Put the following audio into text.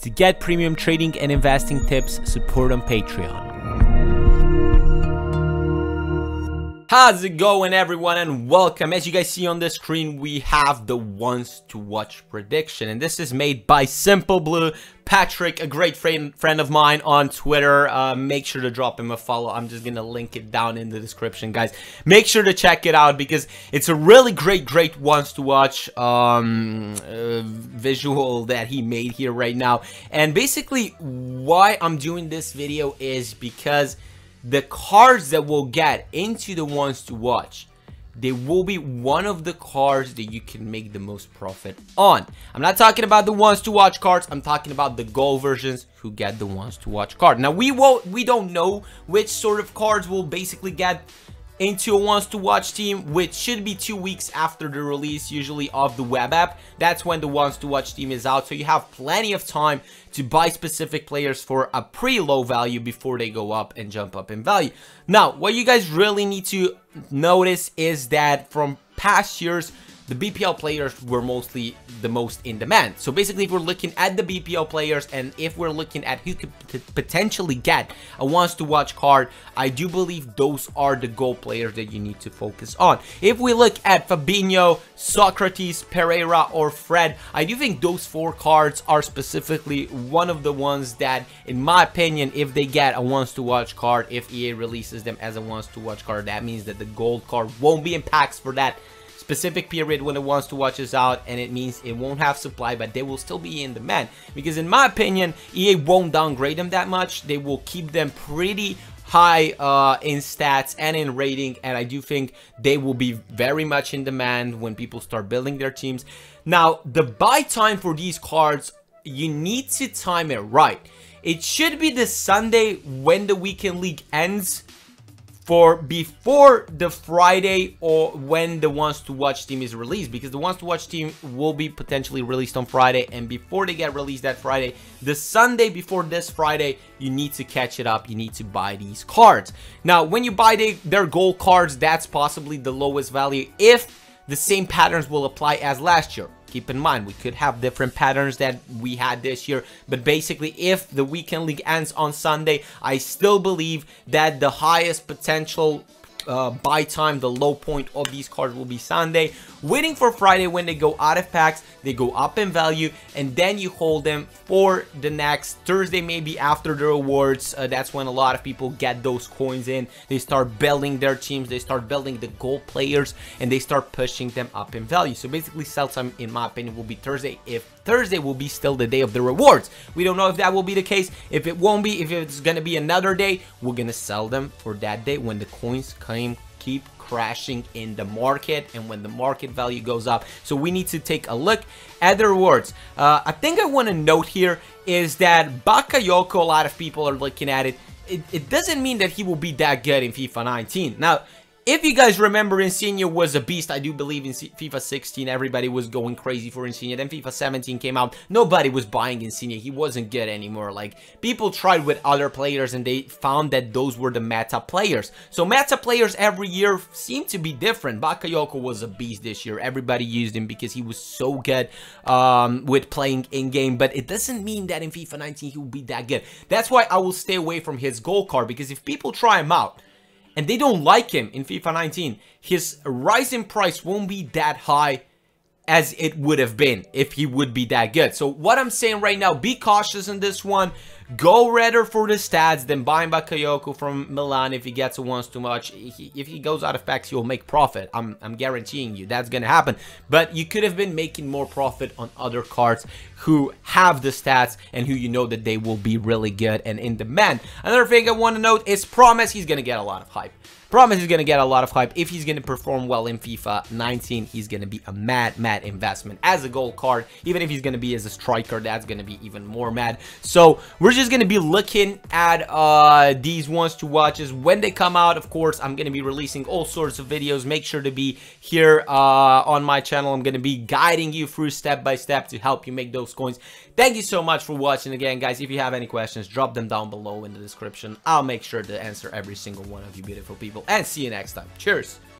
To get premium trading and investing tips, support on Patreon. How's it going, everyone, and welcome. As you guys see on the screen, we have the ones to watch prediction, and this is made by Simple Blue. Patrick, a great friend of mine on Twitter. Make sure to drop him a follow. I'm just gonna link it down in the description, guys. Make sure to check it out because it's a really great ones to watch visual that he made here right now. And basically why I'm doing this video is because the cards that we'll get into the ones to watch, they will be one of the cards that you can make the most profit on. I'm not talking about the ones to watch cards. I'm talking about the gold versions who get the ones to watch card. Now we don't know which sort of cards will basically get into a wants to watch team, which should be 2 weeks after the release usually of the web app. That's when the wants to watch team is out, so you have plenty of time to buy specific players for a pretty low value before they go up and jump up in value. Now what you guys really need to notice is that from past years, the BPL players were mostly the most in demand. So basically, if we're looking at the BPL players and if we're looking at who could potentially get a wants to watch card, I do believe those are the gold players that you need to focus on. If we look at Fabinho, Socrates, Pereira, or Fred, I do think those 4 cards are specifically one of the ones that, in my opinion, if they get a wants to watch card, if EA releases them as a wants to watch card, that means that the gold card won't be in packs for that specific period when it wants to watch is out, and it means it won't have supply, but they will still be in demand because in my opinion EA won't downgrade them that much. They will keep them pretty high in stats and in rating, and I do think they will be very much in demand when people start building their teams. Now the buy time for these cards, you need to time it right. It should be the Sunday when the weekend league ends, for before the Friday or when the wants to watch team is released, because the wants to watch team will be potentially released on Friday, and before they get released that Friday, the Sunday before this Friday, you need to catch it up. You need to buy these cards. Now when you buy their gold cards, that's possibly the lowest value if the same patterns will apply as last year. Keep in mind, we could have different patterns that we had this year, but basically if the weekend league ends on Sunday, I still believe that the highest potential buy time, the low point of these cards will be Sunday, waiting for Friday when they go out of packs, they go up in value, and then you hold them for the next Thursday, maybe after the rewards. That's when a lot of people get those coins in. They start building their teams, they start building the gold players, and they start pushing them up in value. So basically sell time, in my opinion, will be Thursday, if Thursday will be still the day of the rewards. We don't know if that will be the case. If it won't be, if it's gonna be another day, we're gonna sell them for that day when the coins keep crashing in the market and when the market value goes up. So we need to take a look at the rewards. I think I want to note here is that Bakayoko, a lot of people are looking at it. It doesn't mean that he will be that good in FIFA 19. Now, if you guys remember, Insigne was a beast. I do believe in FIFA 16, everybody was going crazy for Insigne. Then FIFA 17 came out. Nobody was buying Insigne. He wasn't good anymore. Like, people tried with other players and they found that those were the meta players. So meta players every year seem to be different. Bakayoko was a beast this year. Everybody used him because he was so good with playing in-game. But it doesn't mean that in FIFA 19 he will be that good. That's why I will stay away from his gold card, because if people try him out and they don't like him in FIFA 19, his rise in price won't be that high as it would have been if he would be that good. So what I'm saying right now, be cautious in this one. Go rather for the stats than buying Bakayoko from Milan if he gets a once too much. If he goes out of packs, he'll make profit. I'm guaranteeing you that's gonna happen. But you could have been making more profit on other cards who have the stats and who you know that they will be really good and in demand. Another thing I want to note is Promise. He's gonna get a lot of hype. Promise is going to get a lot of hype. If he's going to perform well in FIFA 19, he's going to be a mad investment as a gold card. Even if he's going to be as a striker, that's going to be even more mad. So we're just going to be looking at these ones to watches when they come out. Of course, I'm going to be releasing all sorts of videos. Make sure to be here on my channel. I'm going to be guiding you through step by step to help you make those coins. Thank you so much for watching. Again, guys, if you have any questions, drop them down below in the description. I'll make sure to answer every single one of you beautiful people. And see you next time. Cheers.